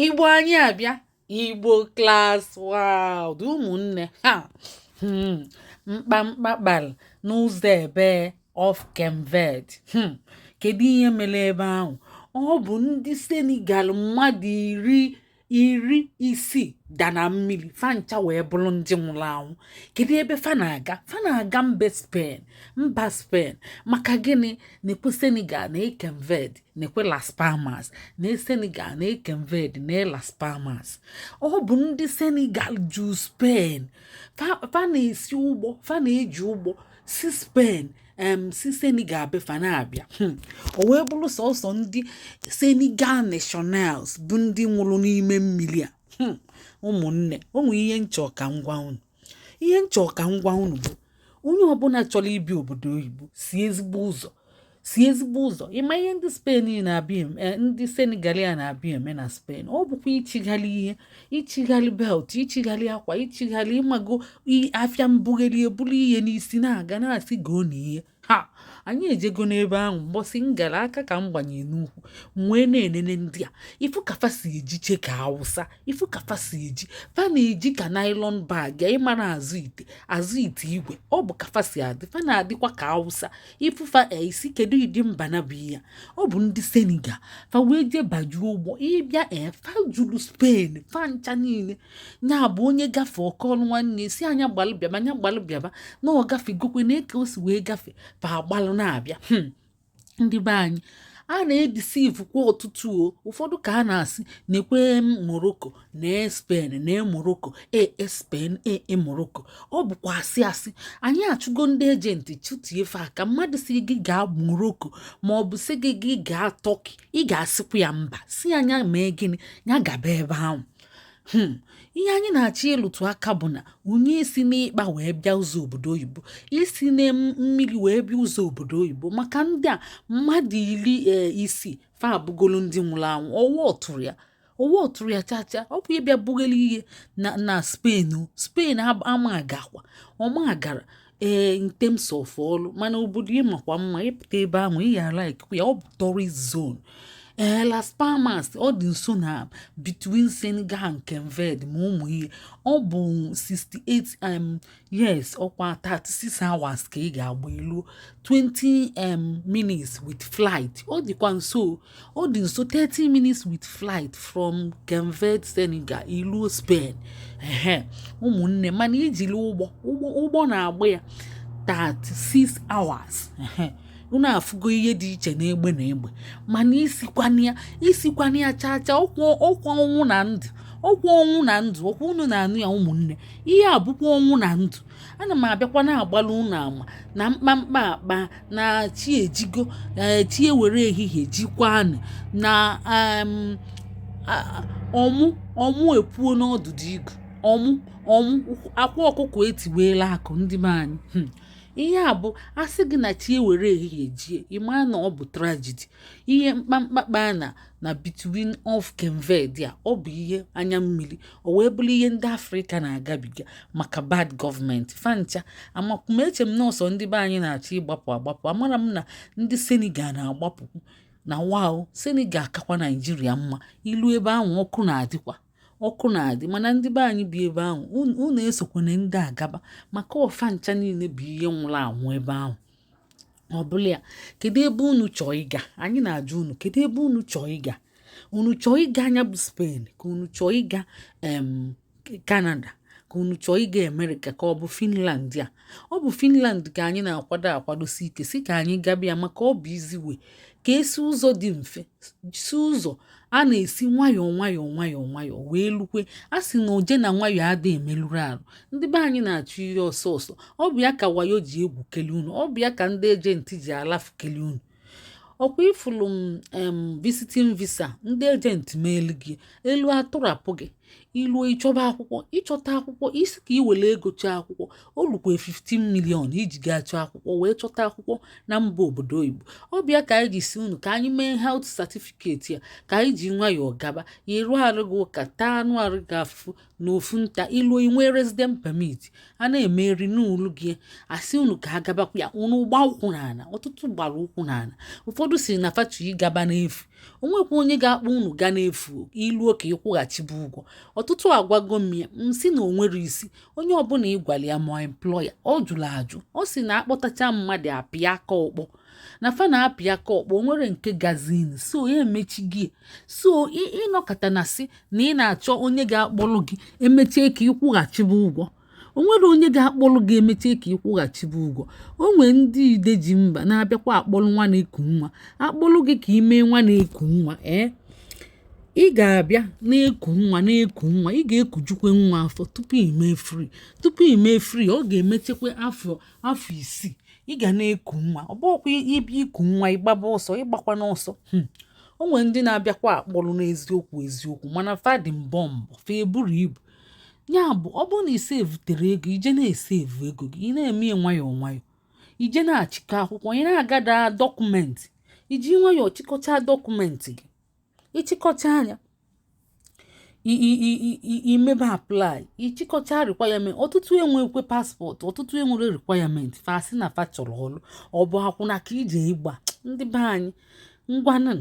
Igbo anyị abịa Igbo class wow dị ụmụnne ha mkpamkpa kpal n'ụzọ ebe of Kenved kedu ihe mere ebe ahụ? Ọ bụ ndị Senegal mmadụ iri isii dana mmiri fancha wee bụrụ ndị nwụrụ anwụ. Kedu ebe fa na-aga mba Spain maka gịnị? Na-ekwe Senegal na Kenved na-ekwe Las Palmas na Senegal na Kenved na Las Palmas. Ọ bụ ndị Senegal ju Spain fa na-esi ụgbọ fa na-eji ụgbọ si Spain si Senegal befa na-abịa o wee bụrụ sọsọ ndị Senegal nationals bụ ndị nwụrụ n'ime mmiri a. Ụmụnne, o nwere ihe nchọ ka ngwa unu bụ onye ọbụla chọrọ ibi obodo oyibo si ezigbo ụzọ ịma ihe ndị Spain na-abịa ndị Senegal na-abịa eme na Spain. Ọ bụkwa ichigharị belt, ichigharị akwa, ichigharị ịmago afịa mbugharị ebulu ihe n'isi na-aga na-asị goo na ihe anyị ejego n'ebe ahụ mgbọsị ngara aka ka m gbanye n'ukwu wee na-enene ndị a ifu kafa si eji cheke Hausa, ifu kafa si eji fa na-eji ka nylon bag ịmara azụ ite igwe. Ọ bụ kafa si adị fa na-adịkwa ka Hausa ifufa isi kedu ịdị mba na bụ ya. Ọ bụ ndị Senegal fa wee jee bajuo ụgbọ ịbịa fa juru Spain fa ncha niile nya bụ onye gafe ọkọlụ nwanne si anya gbalụbịaba na ọ gafe gokwe na eke o si wee gafe fa agbalụ na-abịa. Ndị be anyị a na-edisivu kwa ọtụtụ ụfọdụ ka a na-asị na-ekwe Morocco na Spain na Morocco Spain Morocco. Ọ bụkwa asị anyị achụgo ndị ejenti chụtiefe aka mmadụ si gị gaa Morocco ma ọ bụ si gị gaa Turkey ị ga-asịkwa ya mba si anya mee gịnị ya gaba ebe ahụ. Ihe anyị na-achọ ịlụtụ aka bụ na onye isi n'ịkpa wee bịa ụzọ obodo oyibo isi na mmiri wee bịa ụzọ obodo oyibo maka ndị a mmadụ isii fa abụgolo ndị nwụrụ anwụ. Ọwa ọtụrụ ya chacha ọ bụ ịbịa bugheli ihe na Spain ọma agara in terms of ọlụ mana obodo ịmakwa mma ịpụta ebe ahụ ịghara ikwu ya. Ọ bụ tourist zone. Las Palmas ọ dị nso na between Senegal and Kenved ma ụmụ ihe. Ọ bụ 68 years ọkwa 36 hours ka ị ga-agba ilu 20 minutes with flight. Ọ dị nso 30 minutes with flight from Kenved Senegal ilu Spain. Ụmụnne mana ijiri ụgbọ na-agba ya 36 hours. Unu afụgo ihe dị iche n'egbe na egbe mana isikwana ya chacha ọkwa ọnwụ na ndụ ọkwa unu na-anụ ya ụmụnne. Ihe a bụkwa ọnwụ na ndụ. Ana m abịakwa na-agbalụ unu ama na mkpamkpa akpa na chi ejigo chi ewere ehihie jikwanụ na ọmụ epuo n'ọdụdụ igu ọmụ akwa ọkụkọ etiweela akụ ndị be anyị. Ihe a bụ asị gị na chi ewere ehihie jie ịma na ọ bụ tragedy. Ihe mkpamkpa na between of Kenved ya ọ bụ ihe anya mmiri o wee bụrụ ihe ndị Afrịka na-agabiga maka bad gọọmenti fancha. Amakwumeche m nọọsọ ndị be anyị na-achọ agbapụ amara m na ndị Senegal na-agbapụ na Senegal kakwa Naijiria mma ilu ebe ahụ ọkụ na-adị mana ndị be anyị bi ebe ahụ unu esokwana ndị agaba maka ọfa ncha niile bụ ihe nwụrụ anwụ ebe ahụ. Ọ bụla ya kedu ebe unu chọọ ịga? Anyị na-ajụ unu kedu ebe unu chọọ ịga? Unu chọọ ịga anya bụ Spain ka unu chọọ ịga Canada ka unu chọọ ịga America ka ọ bụ Finland ya? Ọ bụ Finland ka anyị na-akwadosi ike si ka anyị gabịa maka ọ bụ iziwe ka esi ụzọ dị mfe si ụzọ a na-esi nwayọọ wee lukwe. A sị na oje na nwayọọ adịghị emelụrụ arụ. Ndị be anyị na-achụ ihe ọsọ ọ bụ ya ka wayo ji egwu kele unu. Ọ bụ ya ka ndị ejenti ji alafu kele unu. Ọkwa ifulu visiting visa ndị ejenti ma elu gị elu atụrapụ gị iluo ịchọba akwụkwọ ịchọta akwụkwọ isi ka i were ego chọọ akwụkwọ o lukwe 15 million iji gaa chọọ akwụkwọ wee chọta akwụkwọ na mba obodo oyibo. Ọbịa ka anyị ji si unu ka anyị mee health certificate ya ka anyị ji nwayọọ gaba ya eruo arụ gị ụka taa anụ arụ gị afụfụ na ofu nta iluo inwe resident permit a na-emeri n'ụlọ gị asị unu ka ha gabakwa ya unu gba ụkwụ n'ala. Ọtụtụ gbara ụkwụ n'ala, ụfọdụ si na fachọrọ ịgaba n'efu, onwekwa onye ga-akpọ unu ga n'efu iluo ka ịkwụghachibu ụgwọ. Ọtụtụ agwago m ya nsị na onwere isi onye ọbụla ịgwala ya ma employa ọ jụrụ ajụ ọ sị na akpọtacha mmadụ apịa aka ọkpọ na fa na-apị aka ọkpọ onwere nke gazin so ya emechi gị so ịnọkọta na sị na ị na-achọ onye ga-akpọrọ gị emechie ka ịkwụghachibu ụgwọ. Onwere onye ga-akpọrọ gị emechie ka ịkwụghachibu ụgwọ. Onwe ndị ide ji mba na-abịakwa akpọrọ nwa na-eku nwa akpọrọ gị ka ime nwa na-eku nwa ị ga-abịa na-eku nwa ị ga-ekujukwe nwa afọ tupu ime fri ọ ga-emechekwa afọ 6 ị ga na-eku nwa ọ bụrụkwa ịbịa iku nwa ịgbaba ọsọ ịgbakwa n'ọsọ. Onwe ndị na-abịakwa akpọrọ n'eziokwu mana fadị mbọ fa eburu ibu ya bụ ọ bụrụ na isevutere ego ije na-esevu ego gị ị na-eme nwayọọ nwayọọ ije na-achịkọ akwụkwọ ị na-agada dọkụmentị iji nwayọọ chịkọcha dọkụmentị gị ịchịkọcha anya imebe aplai ịchịkọcha rekwayament. Ọtụtụ enwekwe paspọtụ ọtụtụ enwere rekwayament fasị na fa chọrọ ọrụ ọ bụ akwụna ka ije ịgba ndị be anyị ngwanụ.